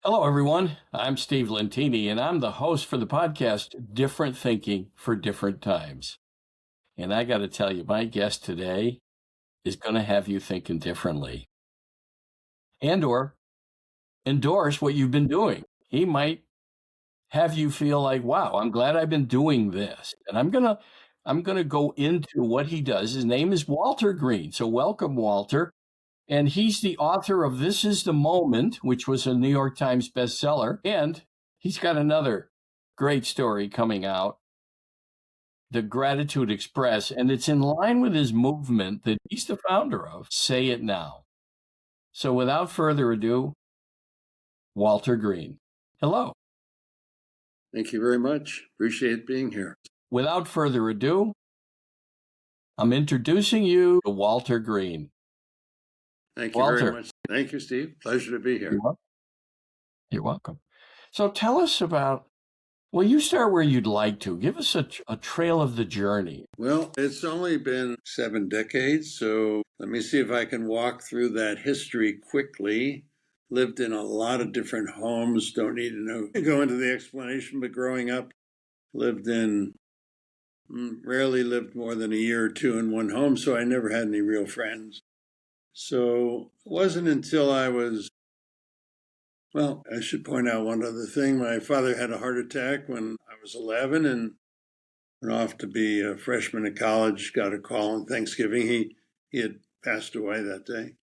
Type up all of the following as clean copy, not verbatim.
Hello, everyone. I'm Steve Lentini, and I'm the host for the podcast Different Thinking for Different Times. And I got to tell you, my guest today is going to have you thinking differently and/or endorse what you've been doing. He might have you feel like, wow, I'm glad I've been doing this. And I'm gonna go into what he does. His name is Walter Green. So welcome, Walter. And he's the author of This Is the Moment, which was a New York Times bestseller. And he's got another great story coming out, The Gratitude Express. And it's in line with his movement that he's the founder of, Say It Now. So without further ado, Walter Green. Hello. Thank you very much. Appreciate being here. Without further ado, I'm introducing you to Walter Green. Thank you Walter. very much. Thank you, Steve. Pleasure to be here. You're welcome. So tell us about, well, you start where you'd like to. Give us a trail of the journey. Well, it's only been 7 decades, so let me see if I can walk through that history quickly. Lived in a lot of different homes. Don't need to go into the explanation, but growing up, rarely lived more than a year or two in one home, so I never had any real friends. So it wasn't until I should point out one other thing. My father had a heart attack when I was 11 and went off to be a freshman at college, got a call on Thanksgiving. He had passed away that day.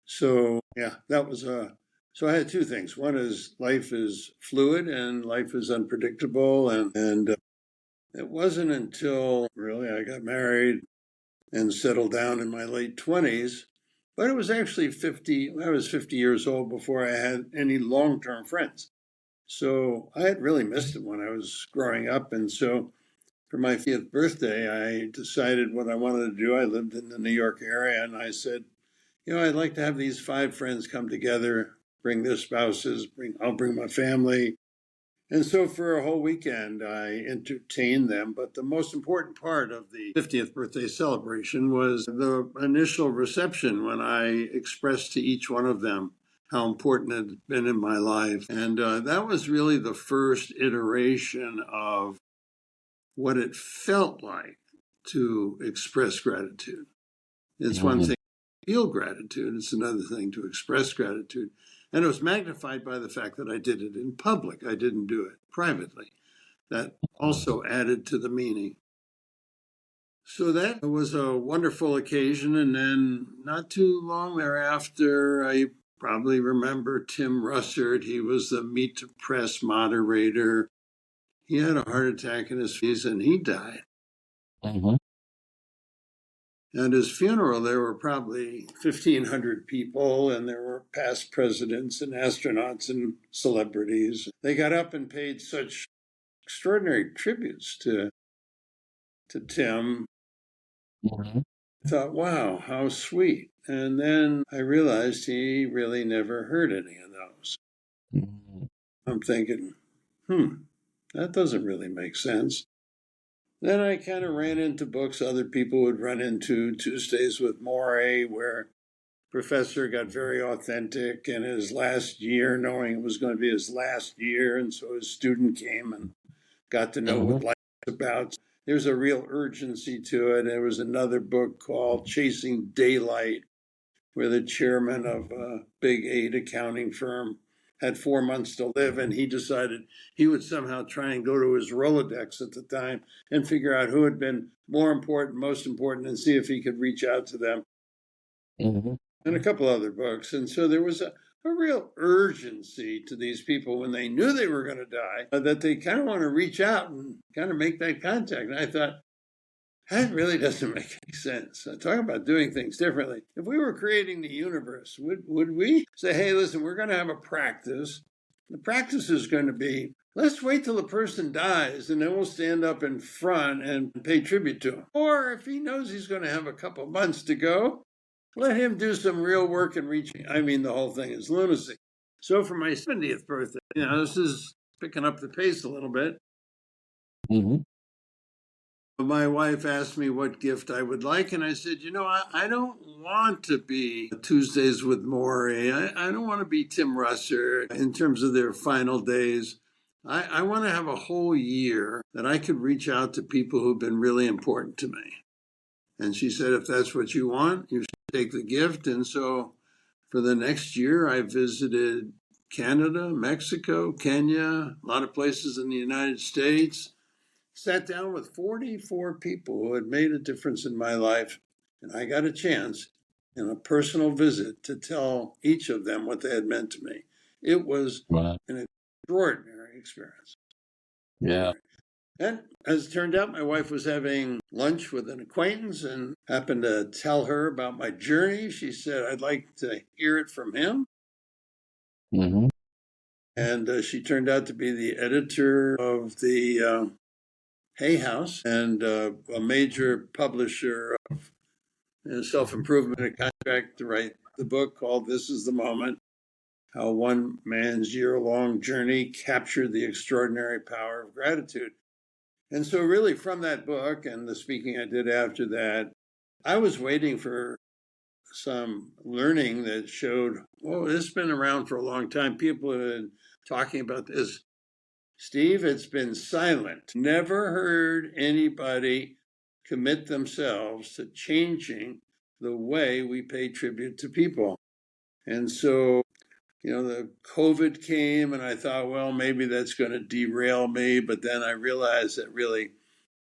So, so I had two things. One is life is fluid and life is unpredictable. And it wasn't until really I got married and settled down in my late 20s. But it was actually I was 50 years old before I had any long-term friends. So I had really missed it when I was growing up. And so for my 50th birthday, I decided what I wanted to do. I lived in the New York area, and I said, I'd like to have these 5 friends come together, bring their spouses, I'll bring my family. And so for a whole weekend, I entertained them. But the most important part of the 50th birthday celebration was the initial reception when I expressed to each one of them how important it had been in my life. And that was really the first iteration of what it felt like to express gratitude. It's one thing to feel gratitude. It's another thing to express gratitude. And it was magnified by the fact that I did it in public. I didn't do it privately. That also added to the meaning. So that was a wonderful occasion. And then not too long thereafter, I probably remember Tim Russert. He was the Meet to Press moderator. He had a heart attack in his face and he died. Mm-hmm. At his funeral, there were probably 1,500 people, and there were past presidents and astronauts and celebrities. They got up and paid such extraordinary tributes to Tim. Mm-hmm. I thought, wow, how sweet. And then I realized he really never heard any of those. Mm-hmm. I'm thinking, that doesn't really make sense. Then I kind of ran into books other people would run into, Tuesdays with Morrie, where professor got very authentic in his last year, knowing it was going to be his last year. And so his student came and got to know what life is about. There's a real urgency to it. There was another book called Chasing Daylight, where the chairman of a big 8 accounting firm had 4 months to live, and he decided he would somehow try and go to his Rolodex at the time and figure out who had been more important, most important, and see if he could reach out to them. Mm-hmm. And a couple other books. And so there was a real urgency to these people when they knew they were going to die, that they kind of want to reach out and kind of make that contact. And I thought, that really doesn't make any sense. Talk about doing things differently. If we were creating the universe, would we say, hey, listen, we're going to have a practice. The practice is going to be, let's wait till the person dies, and then we'll stand up in front and pay tribute to him. Or if he knows he's going to have a couple months to go, let him do some real work and reach. I mean, the whole thing is lunacy. So for my 70th birthday, this is picking up the pace a little bit. Mm-hmm. My wife asked me what gift I would like, and I said, I don't want to be Tuesdays with Maury. I don't want to be Tim Russer in terms of their final days. I want to have a whole year that I could reach out to people who've been really important to me. And she said, if that's what you want, you should take the gift. And so for the next year, I visited Canada, Mexico, Kenya, a lot of places in the United States. Sat down with 44 people who had made a difference in my life, and I got a chance in a personal visit to tell each of them what they had meant to me. It was an extraordinary experience. Yeah. And as it turned out, my wife was having lunch with an acquaintance and happened to tell her about my journey. She said, I'd like to hear it from him. Mm-hmm. And she turned out to be the editor of the Hay House and a major publisher of self-improvement and contract to write the book called This Is the Moment, How One Man's Year-Long Journey Captured the Extraordinary Power of Gratitude. And so really from that book and the speaking I did after that, I was waiting for some learning that showed, this has been around for a long time. People have been talking about this. Steve, it's been silent. Never heard anybody commit themselves to changing the way we pay tribute to people. And so, the COVID came and I thought, well, maybe that's going to derail me. But then I realized that really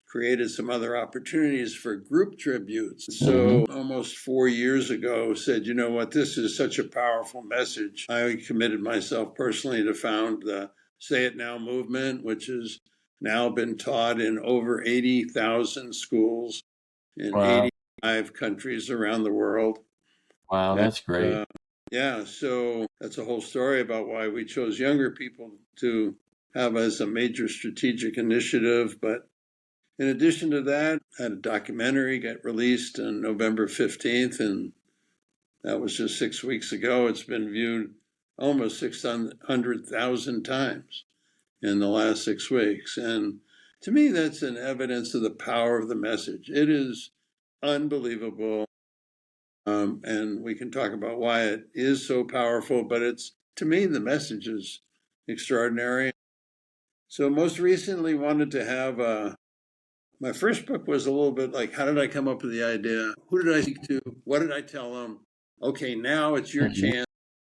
created some other opportunities for group tributes. So almost 4 years ago, said, you know what, this is such a powerful message. I committed myself personally to found the Say It Now movement, which has now been taught in over 80,000 schools in 85 countries around the world. Wow, that's great. Yeah, so that's a whole story about why we chose younger people to have as a major strategic initiative. But in addition to that, I had a documentary get released on November 15th, and that was just 6 weeks ago. It's been viewed almost 600,000 times in the last 6 weeks. And to me, that's an evidence of the power of the message. It is unbelievable. And we can talk about why it is so powerful, but to me, the message is extraordinary. So most recently wanted to have my first book was a little bit like, how did I come up with the idea? Who did I speak to? What did I tell them? Okay, now it's your chance.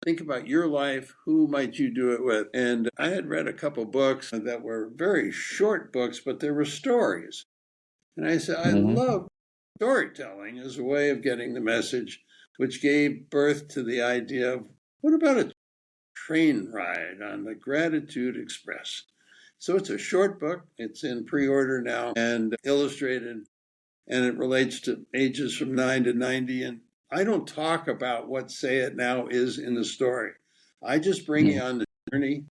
Think about your life. Who might you do it with? And I had read a couple books that were very short books, but they were stories. And I said, I love storytelling as a way of getting the message, which gave birth to the idea of what about a train ride on the Gratitude Express? So it's a short book. It's in pre-order now and illustrated, and it relates to ages from 9 to 90. And I don't talk about what Say It Now is in the story. I just bring you on the journey.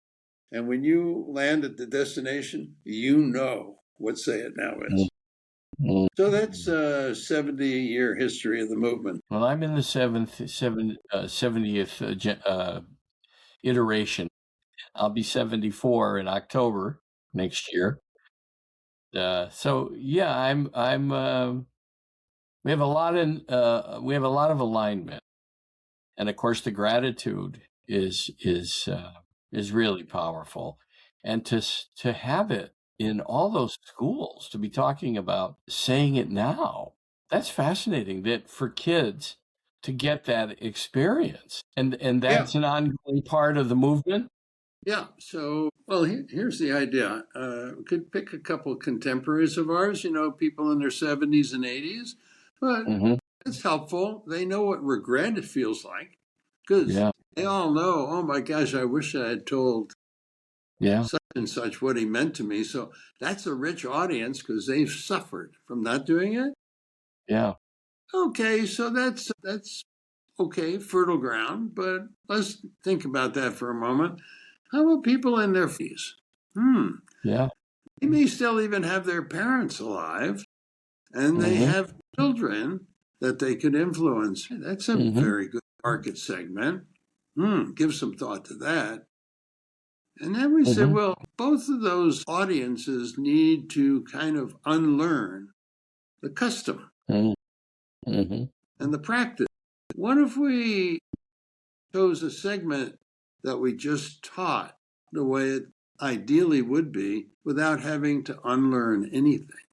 And when you land at the destination, you know what Say It Now is. So that's a 70-year history of the movement. Well, I'm in the 70th iteration. I'll be 74 in October next year. So yeah, we have a lot of alignment, and of course the gratitude is really powerful, and to have it in all those schools, to be talking about saying it now, that's fascinating. That for kids to get that experience, and that's an ongoing part of the movement. Yeah. So, well, here's the idea. We could pick a couple of contemporaries of ours, people in their 70s and 80s, but it's helpful. They know what regret feels like because they all know, oh my gosh, I wish I had told such and such what he meant to me. So that's a rich audience because they've suffered from not doing it. Yeah. Okay. So that's okay, fertile ground, but let's think about that for a moment. How about people in their 50s? Yeah. They may still even have their parents alive, and they have children that they could influence. That's a very good market segment. Give some thought to that. And then we said, well, both of those audiences need to kind of unlearn the custom Mm-hmm. and the practice. What if we chose a segment that we just taught the way it ideally would be without having to unlearn anything?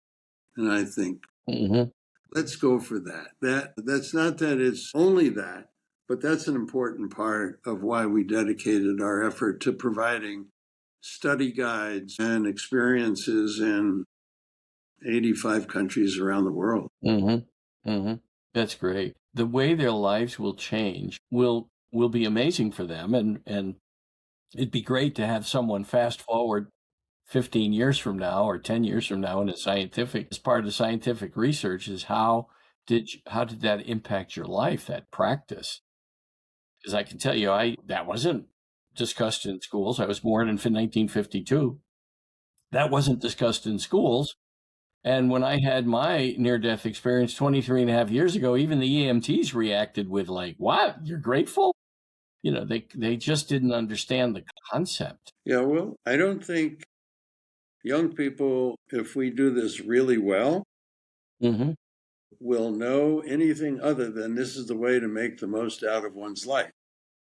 And I think Mm-hmm. let's go for that. That's not that it's only that, but that's an important part of why we dedicated our effort to providing study guides and experiences in 85 countries around the world. Mm-hmm. Mm-hmm. That's great. The way their lives will change will be amazing for them, and it'd be great to have someone fast forward 15 years from now or 10 years from now in a scientific, as part of scientific research, is how did that impact your life, that practice? Because I can tell you, that wasn't discussed in schools. I was born in 1952. That wasn't discussed in schools. And when I had my near-death experience 23 and a half years ago, even the EMTs reacted with like, what? You're grateful? They just didn't understand the concept. Yeah, well, I don't think young people, if we do this really well, Mm-hmm. will know anything other than this is the way to make the most out of one's life.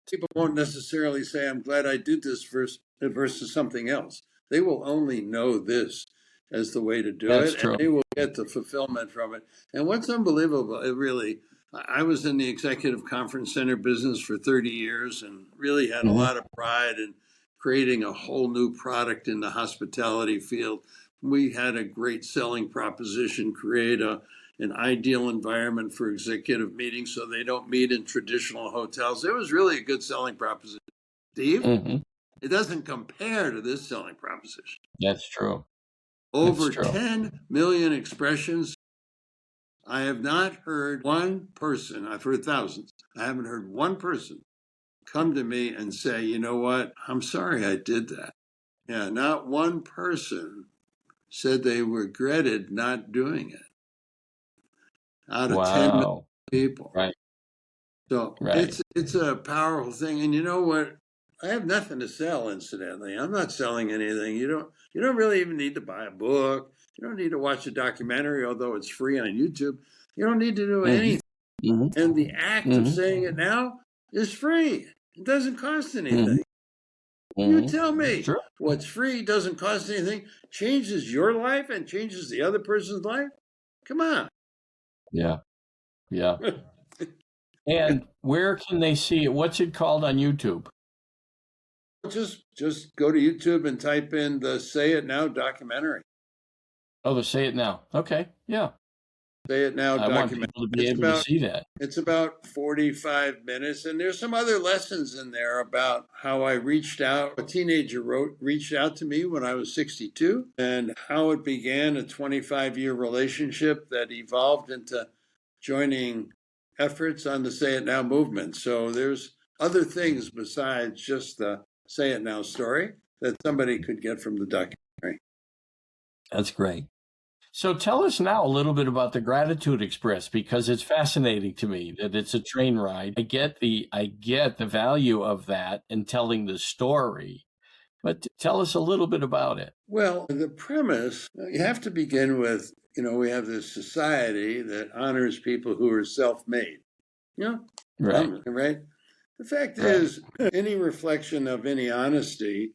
People won't necessarily say, I'm glad I did this versus something else. They will only know this as the way to do That's it, and true. they will get the fulfillment from it. And what's unbelievable, I was in the executive conference center business for 30 years and really had a lot of pride in creating a whole new product in the hospitality field. We had a great selling proposition, create an ideal environment for executive meetings so they don't meet in traditional hotels. It was really a good selling proposition. Steve, it doesn't compare to this selling proposition. That's true. Over 10 million expressions. I have not heard one person, I've heard thousands, I haven't heard one person come to me and say, you know what, I'm sorry I did that. Yeah, not one person said they regretted not doing it out of 10 million people. Right. So it's a powerful thing. And you know what? I have nothing to sell, incidentally. I'm not selling anything. You don't really even need to buy a book. You don't need to watch a documentary, although it's free on YouTube. You don't need to do anything. And the act of saying it now is free. It doesn't cost anything. You tell me what's free, doesn't cost anything, changes your life and changes the other person's life. Come on. Yeah. Yeah. And where can they see it? What's it called on YouTube? Just go to YouTube and type in the Say It Now documentary. Oh, the Say It Now. Okay. Yeah. Say It Now documentary. I want people to be able to see that. It's about 45 minutes, and there's some other lessons in there about how I reached out. A teenager reached out to me when I was 62, and how it began a 25-year relationship that evolved into joining efforts on the Say It Now movement. So there's other things besides just the Say It Now story that somebody could get from the documentary. That's great. So tell us now a little bit about the Gratitude Express, because it's fascinating to me that it's a train ride. I get the value of that in telling the story, but tell us a little bit about it. Well, the premise, you have to begin with, we have this society that honors people who are self-made. Right? The fact is, any reflection of any honesty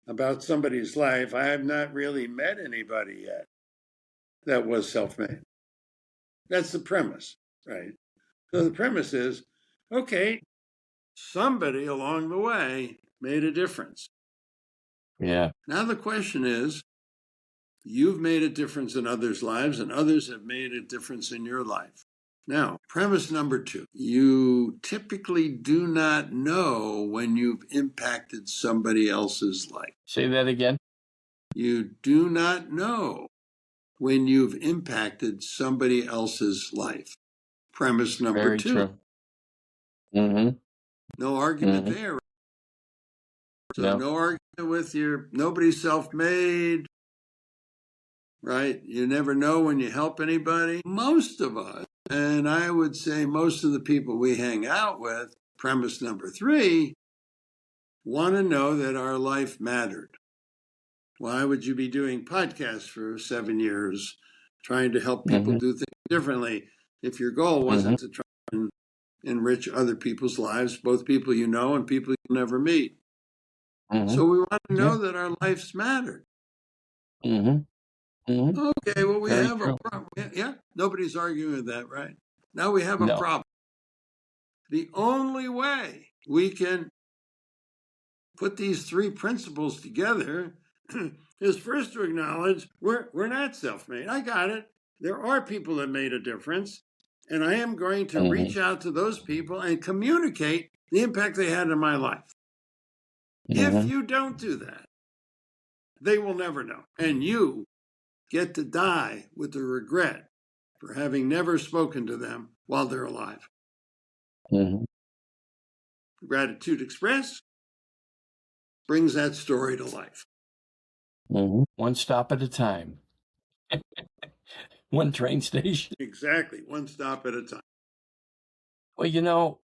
about somebody's life, I have not really met anybody yet that was self-made. That's the premise, right? So the premise is, okay, somebody along the way made a difference. Yeah. Now the question is, you've made a difference in others' lives, and others have made a difference in your life. Now, premise number 2, you typically do not know when you've impacted somebody else's life. Say that again. You do not know when you've impacted somebody else's life. Premise number Very 2. True. Mm-hmm. No argument there. So no argument with nobody's self-made, right? You never know when you help anybody. Most of us, and I would say most of the people we hang out with, premise number 3, want to know that our life mattered. Why would you be doing podcasts for 7 years, trying to help people do things differently. If your goal wasn't to try and enrich other people's lives, both people you know and people you never meet. So we want to know that our lives mattered. Okay, well, we have a problem. Yeah, nobody's arguing with that, right? Now we have a problem. The only way we can put these three principles together is first to acknowledge we're not self-made. I got it. There are people that made a difference, and I am going to reach out to those people and communicate the impact they had in my life. If you don't do that, they will never know. And you get to die with the regret for having never spoken to them while they're alive. Gratitude Express brings that story to life. One stop at a time. One train station. Exactly. One stop at a time. Well,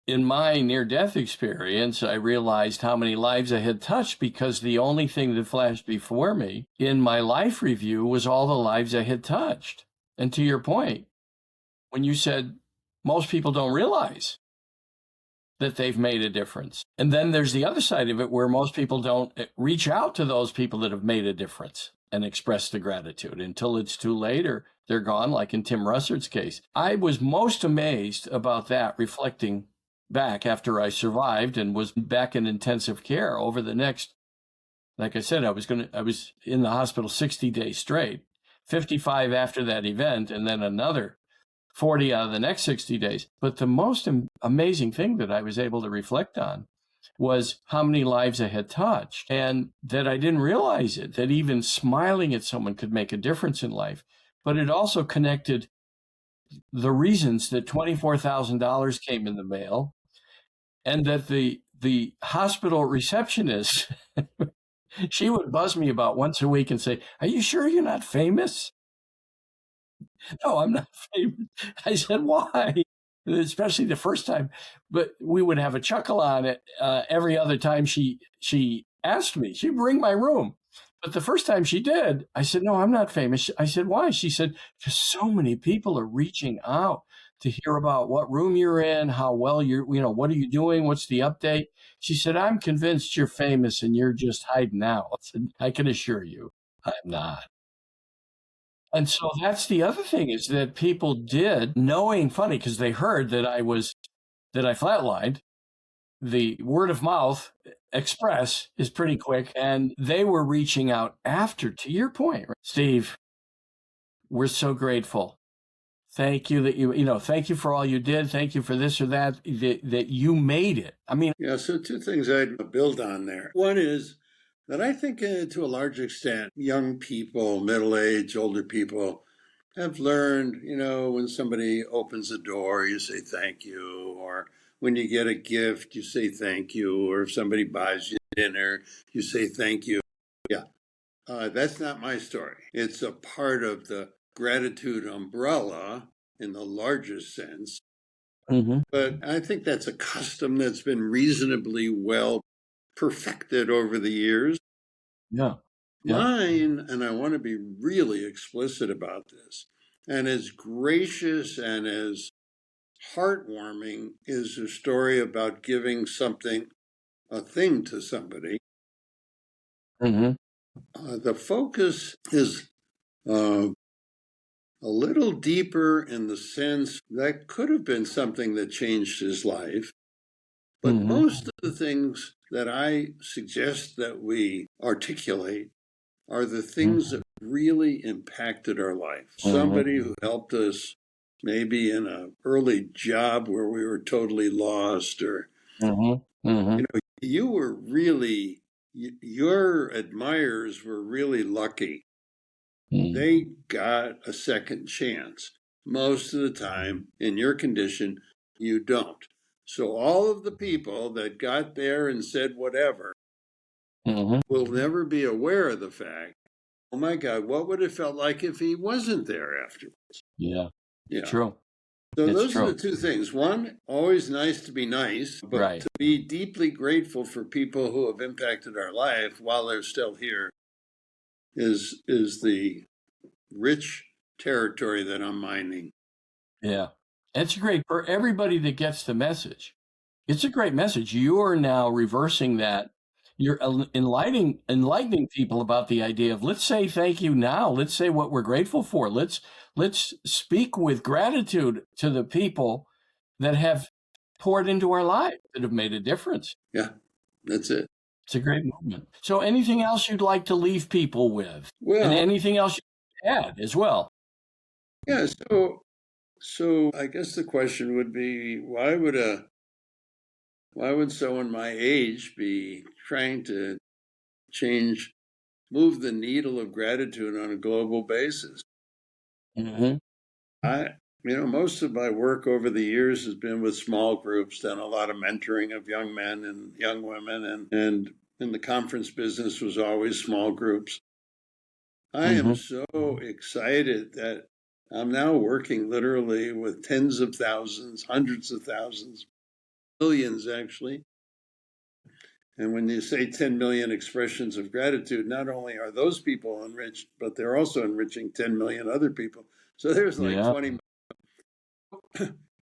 in my near-death experience, I realized how many lives I had touched because the only thing that flashed before me in my life review was all the lives I had touched. And to your point, when you said most people don't realize that they've made a difference. And then there's the other side of it where most people don't reach out to those people that have made a difference and express the gratitude until it's too late or they're gone, like in Tim Russard's case. I was most amazed about that, reflecting back after I survived and was back in intensive care over the next, like I said, I was in the hospital 60 days straight, 55 after that event, and then another 40 out of the next 60 days. But the most amazing thing that I was able to reflect on was how many lives I had touched, and that I didn't realize it, that even smiling at someone could make a difference in life. But it also connected the reasons that $24,000 came in the mail, and that the hospital receptionist, she would buzz me about once a week and say, "Are you sure you're not famous?" "No, I'm not famous." I said, "Why?" Especially the first time. But we would have a chuckle on it every other time she asked me. She'd ring my room. But the first time she did, I said, "No, I'm not famous." I said, "Why?" She said, "Because so many people are reaching out to hear about what room you're in, how well what are you doing? What's the update?" She said, "I'm convinced you're famous and you're just hiding out." I said, "I can assure you, I'm not." And so that's the other thing, is that people did, knowing, funny, because they heard that I flatlined. The word of mouth express is pretty quick, and they were reaching out after, to your point, right? Steve, we're so grateful. Thank you that thank you for all you did. Thank you for this or that you made it. I mean, yeah, so two things I'd build on there. One is that I think to a large extent, young people, middle-aged, older people have learned, when somebody opens a door, you say thank you, or when you get a gift, you say thank you, or if somebody buys you dinner, you say thank you. Yeah, that's not my story. It's a part of the gratitude umbrella in the largest sense. But I think that's a custom that's been reasonably well perfected over the years. Yeah. Mine, and I want to be really explicit about this, and as gracious and as heartwarming, is a story about giving a thing to somebody. The focus is a little deeper in the sense that could have been something that changed his life. But most of the things that I suggest that we articulate are the things that really impacted our life. Somebody who helped us maybe in an early job where we were totally lost, or, you were really, your admirers were really lucky. They got a second chance. Most of the time, in your condition, you don't. So all of the people that got there and said whatever will never be aware of the fact, oh my God, what would it felt like if he wasn't there afterwards? Yeah. True. So those are the two things. One, always nice to be nice, but to be deeply grateful for people who have impacted our life while they're still here. is the rich territory that I'm mining. Yeah. It's great for everybody that gets the message. It's a great message. You are now reversing that. You're enlightening people about the idea of let's say thank you now. Let's say what we're grateful for. Let's speak with gratitude to the people that have poured into our lives, that have made a difference. Yeah, that's it. It's a great movement. So anything else you'd like to leave people with? Well, and anything else you add as well? Yeah, so I guess the question would be why would someone my age be trying to move the needle of gratitude on a global basis? Mm-hmm. Most of my work over the years has been with small groups, done a lot of mentoring of young men and young women, and in the conference business was always small groups. I am so excited that I'm now working literally with tens of thousands, hundreds of thousands, millions actually. And when you say 10 million expressions of gratitude, not only are those people enriched, but they're also enriching 10 million other people. So there's like 20.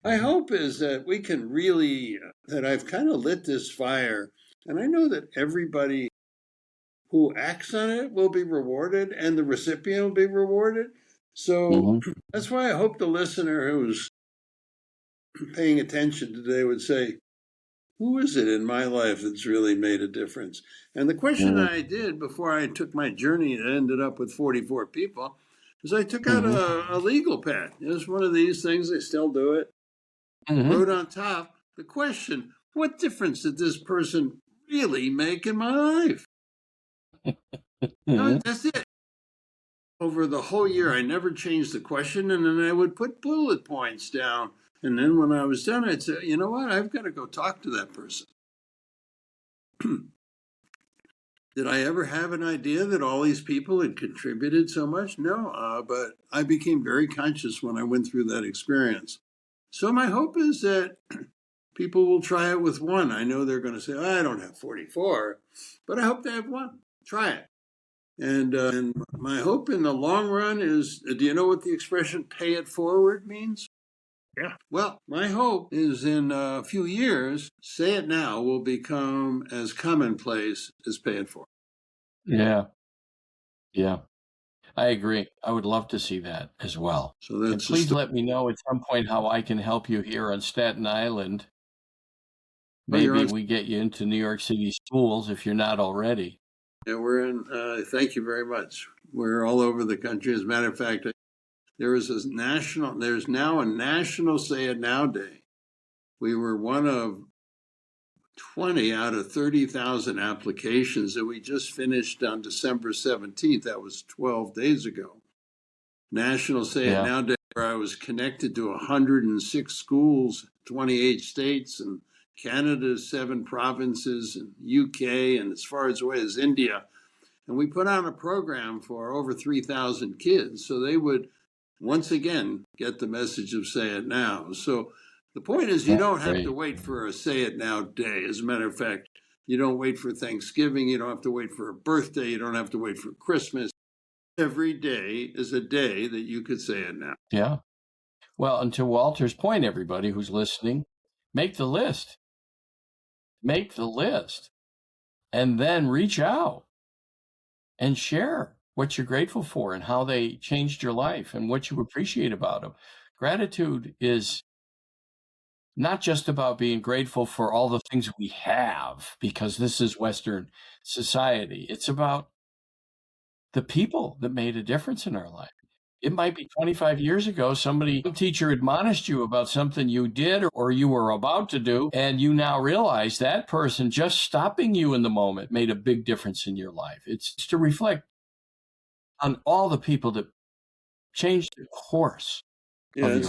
My hope is that we can really, that I've kind of lit this fire. And I know that everybody who acts on it will be rewarded and the recipient will be rewarded. So that's why I hope the listener who's paying attention today would say, who is it in my life that's really made a difference? And the question I did before I took my journey that ended up with 44 people is I took out a legal pad. It was one of these things, I still do it. Wrote on top the question, what difference did this person really make in my life? That's it. Over the whole year, I never changed the question, and then I would put bullet points down. And then when I was done, I'd say, you know what? I've got to go talk to that person. Did I ever have an idea that all these people had contributed so much? No, but I became very conscious when I went through that experience. So my hope is that people will try it with one. I know they're going to say, I don't have 44, but I hope they have one. Try it. And my hope in the long run is, do you know what the expression pay it forward means? Yeah. Well, my hope is in a few years, say it now will become as commonplace as pay it forward. Yeah. Yeah. I agree. I would love to see that as well. So and please let me know at some point how I can help you here on Staten Island. Maybe we get you into New York City schools if you're not already. Yeah, we're in. Thank you very much. We're all over the country. As a matter of fact, there's now a national Say It Now Day. We were one of 20 out of 30,000 applications that we just finished on December 17th. That was 12 days ago. National Say It Now Day, where I was connected to 106 schools, 28 states, and Canada, 7 provinces, and UK, and as far away as India. And we put on a program for over 3,000 kids so they would once again get the message of Say It Now. So the point is you don't have to wait for a Say It Now day. As a matter of fact, you don't wait for Thanksgiving. You don't have to wait for a birthday. You don't have to wait for Christmas. Every day is a day that you could say it now. Yeah. Well, and to Walter's point, everybody who's listening, make the list. Make the list. And then reach out and share what you're grateful for and how they changed your life and what you appreciate about them. Gratitude is not just about being grateful for all the things we have, because this is Western society. It's about the people that made a difference in our life. It might be 25 years ago, some teacher admonished you about something you did or you were about to do, and you now realize that person just stopping you in the moment made a big difference in your life. It's to reflect on all the people that changed the course of your life.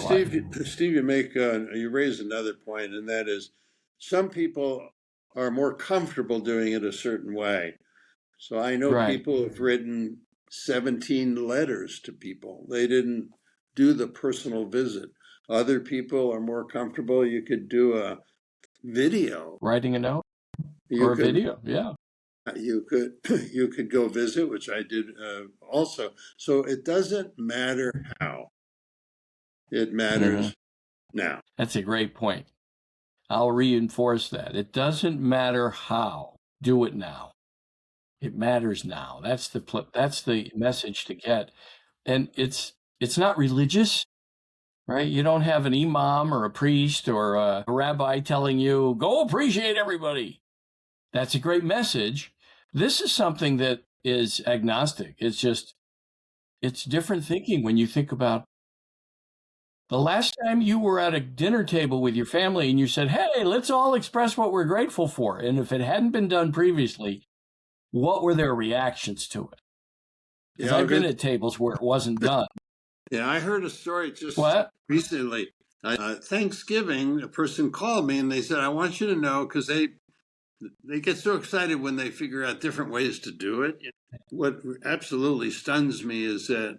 Steve, you raised another point, and that is some people are more comfortable doing it a certain way. So I know people have written 17 letters to people. They didn't do the personal visit. Other people are more comfortable. You could do a video. Writing a note or a video, yeah. You could you could go visit, which I did also. So it doesn't matter how; it Mm-hmm. matters now. That's a great point. I'll reinforce that. It doesn't matter how. Do it now. It matters now. That's the message to get. And it's not religious, right? You don't have an imam or a priest or a rabbi telling you, go appreciate everybody. That's a great message. This is something that is agnostic. It's different thinking when you think about the last time you were at a dinner table with your family and you said, hey, let's all express what we're grateful for. And if it hadn't been done previously, what were their reactions to it? Because I've been at tables where it wasn't done. Yeah, I heard a story just What? recently. Thanksgiving, a person called me and they said, I want you to know, because they get so excited when they figure out different ways to do it. What absolutely stuns me is that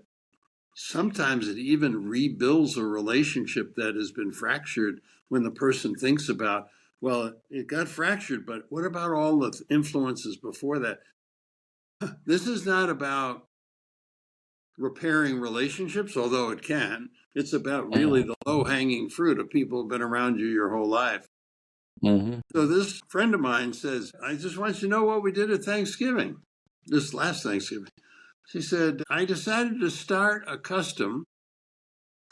sometimes it even rebuilds a relationship that has been fractured when the person thinks about, well, it got fractured, but what about all the influences before that? This is not about repairing relationships, although it can. It's about really the low hanging fruit of people who've been around you your whole life. Mm-hmm. So this friend of mine says, I just want you to know what we did at Thanksgiving, this last Thanksgiving. She said, I decided to start a custom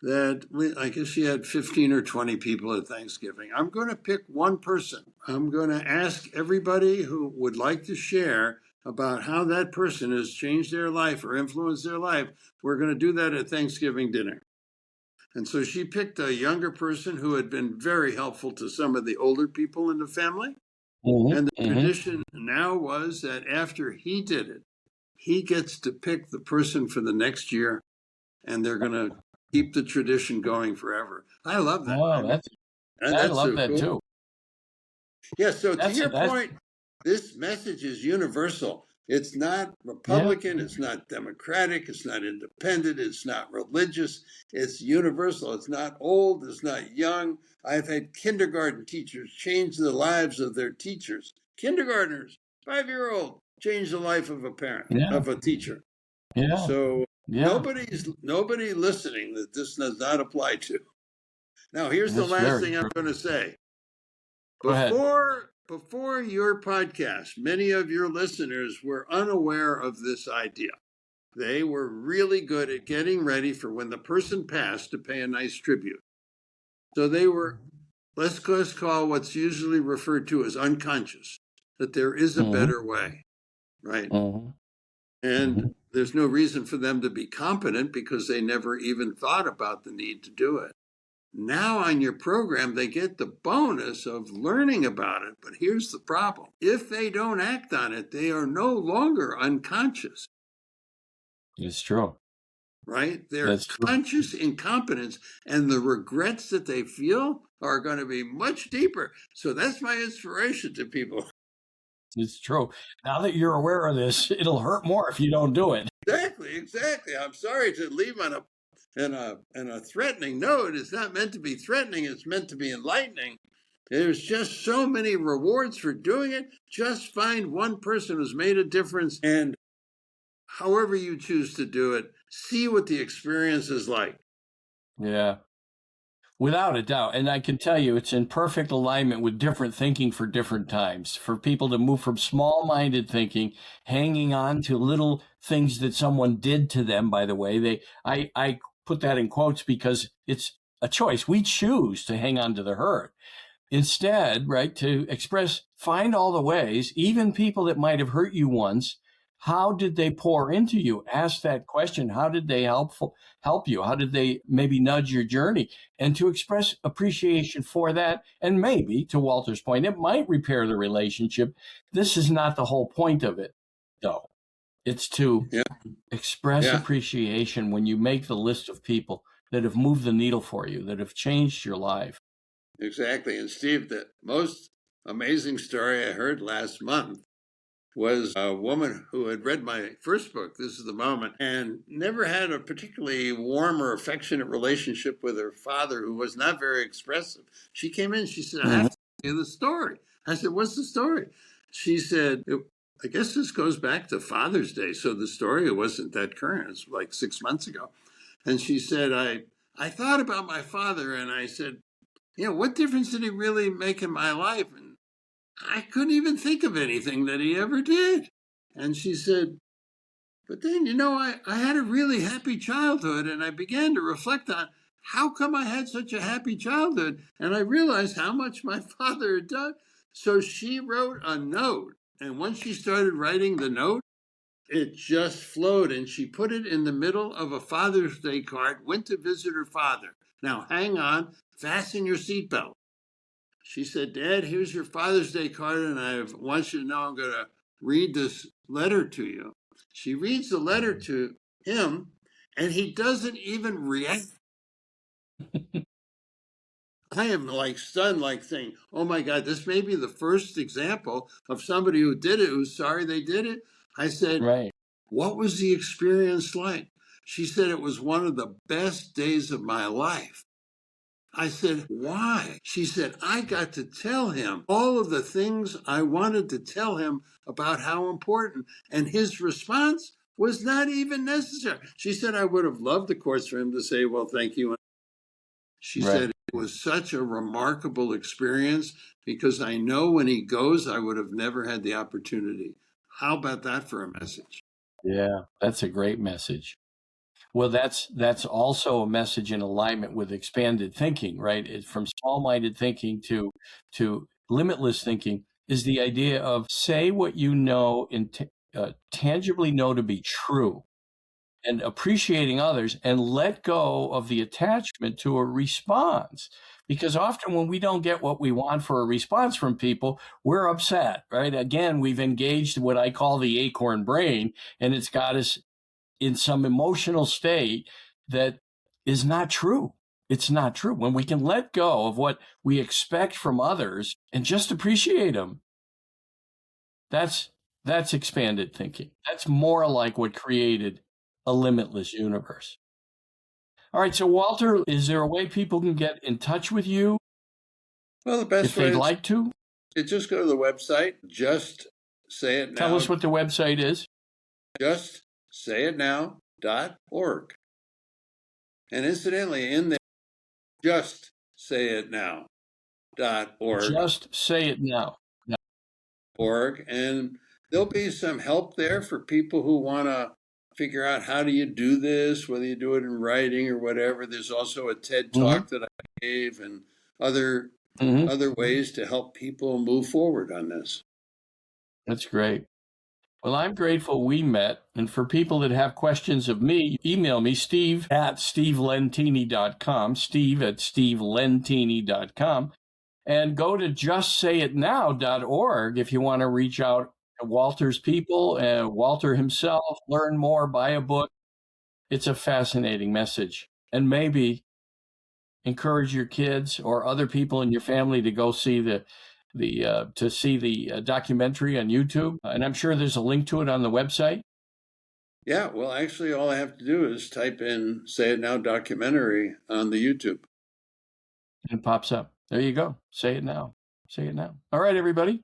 that I guess she had 15 or 20 people at Thanksgiving. I'm going to pick one person. I'm going to ask everybody who would like to share about how that person has changed their life or influenced their life. We're going to do that at Thanksgiving dinner. And so she picked a younger person who had been very helpful to some of the older people in the family. Mm-hmm. And the tradition now was that after he did it, he gets to pick the person for the next year, and they're going to keep the tradition going forever. I love that. Oh, I That's love so that cool. too. Yeah, so to your That's point, this message is universal. It's not yeah. Republican, it's not Democratic, it's not independent, it's not religious, it's universal. It's not old, it's not young. I've had kindergarten teachers change the lives of their teachers. Kindergartners, 5-year-old, change the life of a parent, Yeah. of a teacher. Yeah. So Yeah. nobody listening that this does not apply to. Now, here's the That's last very thing I'm true. going to say. Go ahead. Before your podcast, many of your listeners were unaware of this idea. They were really good at getting ready for when the person passed to pay a nice tribute. So they were, let's call what's usually referred to as unconscious, that there is a Mm-hmm. better way, right? Mm-hmm. And there's no reason for them to be competent because they never even thought about the need to do it. Now on your program, they get the bonus of learning about it. But here's the problem. If they don't act on it, they are no longer unconscious, It's true. right? They're That's true. conscious incompetence, and the regrets that they feel are going to be much deeper. So that's my inspiration to people. It's true. Now that you're aware of this, it'll hurt more if you don't do it. Exactly. I'm sorry to leave on a threatening note. It's not meant to be threatening, it's meant to be enlightening. There's just so many rewards for doing it. Just find one person who's made a difference, and however you choose to do it, see what the experience is like. Yeah. Without a doubt. And I can tell you, it's in perfect alignment with different thinking for different times. For people to move from small minded thinking, hanging on to little things that someone did to them, by the way. I put that in quotes because it's a choice. We choose to hang on to the hurt. Instead, right, to express, find all the ways, even people that might have hurt you once, how did they pour into you? Ask that question. How did they help you? How did they maybe nudge your journey? And to express appreciation for that. And maybe, to Walter's point, it might repair the relationship. This is not the whole point of it, though. It's to express appreciation when you make the list of people that have moved the needle for you, that have changed your life. Exactly. And Steve, the most amazing story I heard last month was a woman who had read my first book, This is the Moment, and never had a particularly warm or affectionate relationship with her father, who was not very expressive. She came in, she said, I have to tell you the story. I said, what's the story? She said, I guess this goes back to Father's Day. So the story wasn't that current. It's like 6 months ago. And she said, I thought about my father and I said, what difference did he really make in my life? And I couldn't even think of anything that he ever did. And she said, but then, I had a really happy childhood and I began to reflect on how come I had such a happy childhood? And I realized how much my father had done. So she wrote a note. And once she started writing the note, it just flowed. And she put it in the middle of a Father's Day card, went to visit her father. Now, hang on, fasten your seatbelt. She said, Dad, here's your Father's Day card, and I want you to know I'm going to read this letter to you. She reads the letter to him, and he doesn't even react. I am like stunned, like saying, oh my God, this may be the first example of somebody who did it, who's sorry they did it. I said, Right. what was the experience like? She said, it was one of the best days of my life. I said, why? She said, I got to tell him all of the things I wanted to tell him about how important. And his response was not even necessary. She said, I would have loved, of course, for him to say, well, thank you. She said, it was such a remarkable experience because I know when he goes, I would have never had the opportunity. How about that for a message? Yeah, that's a great message. Well, that's also a message in alignment with expanded thinking, right? From small-minded thinking to limitless thinking is the idea of say what you know and tangibly know to be true, and appreciating others, and let go of the attachment to a response. Because often when we don't get what we want for a response from people, we're upset, right? Again, we've engaged what I call the acorn brain, and it's got us in some emotional state that is not true. It's not true. When we can let go of what we expect from others and just appreciate them, that's expanded thinking. That's more like what created a limitless universe. All right, so Walter, is there a way people can get in touch with you? Well, the best if they'd way like to? is just go to the website, just say it now. Tell us what the website is. JustSayItNow.org. And incidentally, in there, JustSayItNow.org. Just say it now. And there'll be some help there for people who want to figure out how do you do this, whether you do it in writing or whatever. There's also a TED Talk that I gave and other ways to help people move forward on this. That's great. Well, I'm grateful we met. And for people that have questions of me, email me, steve@stevelentini.com, steve@stevelentini.com, and go to justsayitnow.org if you want to reach out to Walter's people, Walter himself, learn more, buy a book. It's a fascinating message. And maybe encourage your kids or other people in your family to go see the documentary on YouTube. And I'm sure there's a link to it on the website. Yeah, well, actually, all I have to do is type in Say It Now documentary on the YouTube. And it pops up. There you go. Say it now. Say it now. All right, everybody.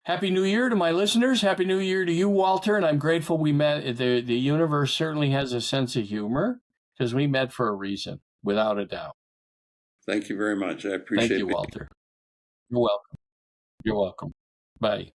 Happy New Year to my listeners. Happy New Year to you, Walter. And I'm grateful we met. The universe certainly has a sense of humor because we met for a reason, without a doubt. Thank you very much. I appreciate it. Thank you, Walter. You're welcome. You're welcome. Bye.